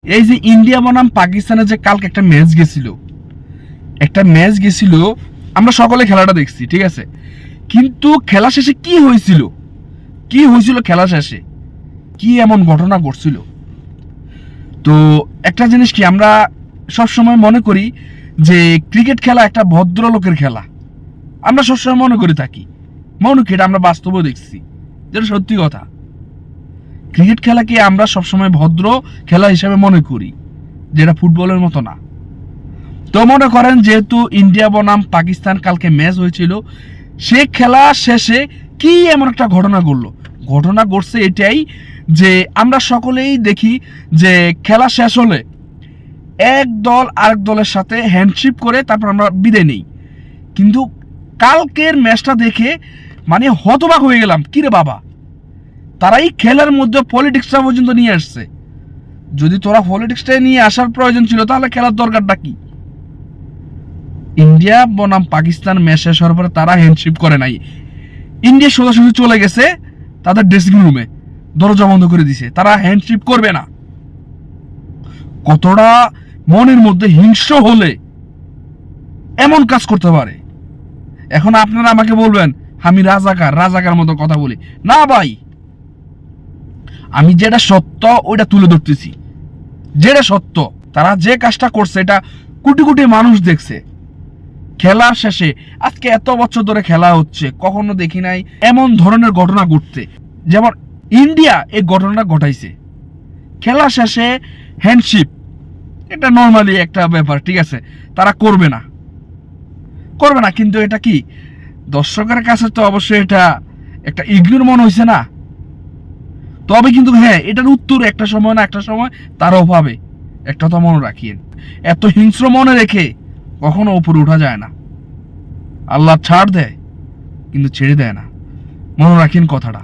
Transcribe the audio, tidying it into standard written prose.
এই যে ইন্ডিয়া বনাম পাকিস্তানের যে কালকে একটা ম্যাচ গেছিল আমরা সকলে খেলাটা দেখছি, ঠিক আছে, কিন্তু খেলা শেষে কি হয়েছিল খেলা শেষে কি এমন ঘটনা ঘটছিল? তো একটা জিনিস কি আমরা সবসময় মনে করি যে ক্রিকেট খেলা একটা ভদ্রলোকের খেলা, আমরা সবসময় মনে করে থাকি, এটা আমরা বাস্তবেও দেখছি, যেটা সত্যি কথা। ক্রিকেট খেলাকে আমরা সবসময় ভদ্র খেলা হিসেবে মনে করি, যেটা ফুটবলের মতো না। তো মনে করেন যেহেতু ইন্ডিয়া বনাম পাকিস্তান কালকে ম্যাচ হয়েছিল, সে খেলা শেষে কি এমন একটা ঘটনা ঘটছে এটাই যে আমরা সকলেই দেখি যে খেলা শেষ হলে এক দল আরেক দলের সাথে হ্যান্ডশেক করে তারপর আমরা বিদায় নেই। কিন্তু কালকের ম্যাচটা দেখে মানে হতবাক হয়ে গেলাম, কিরে বাবা, তারাই খেলার মধ্যে পলিটিক্সটা পর্যন্ত নিয়ে আসছে। যদি তোরা পলিটিক্সটা নিয়ে আসার প্রয়োজন ছিল তাহলে খেলার দরকারটা কি? ইন্ডিয়া বনাম পাকিস্তান ম্যাচ শেষ হওয়ার পরে তারা হ্যান্ডশেক করে নাই, ইন্ডিয়া সোজাসুজি চলে গেছে তাদের ড্রেসিং রুমে, দরজা বন্ধ করে দিছে, তারা হ্যান্ডশেক করবে না। কতটা মনের মধ্যে হিংস্র হলে এমন কাজ করতে পারে? এখন আপনারা আমাকে বলবেন আমি রাজাকার মতো কথা বলি না ভাই, আমি যেটা সত্য ওইটা তুলে ধরতেছি, যেটা সত্য। তারা যে কাজটা করছে এটা কোটি কোটি মানুষ দেখছে। খেলার শেষে আজকে এত বছর ধরে খেলা হচ্ছে, কখনো দেখি নাই এমন ধরনের ঘটনা ঘটতে, যেমন ইন্ডিয়া এই ঘটনাটা ঘটাইছে। খেলা শেষে হ্যান্ডশেক এটা নর্মালি একটা ব্যাপার, ঠিক আছে, তারা করবে না, কিন্তু এটা কি দর্শকের কাছে তো অবশ্যই এটা একটা ইগনোর মনে হয়েছে না। তবে কিন্তু হ্যাঁ, এটার উত্তর একটা সময় তারাও পাবে। একটা তো মনে রাখিয়েন, এত হিংস্র মনে রেখে কখনো উপরে উঠা যায় না। আল্লাহ ছাড় দেয় কিন্তু ছেড়ে দেয় না, মনে রাখেন কথাটা।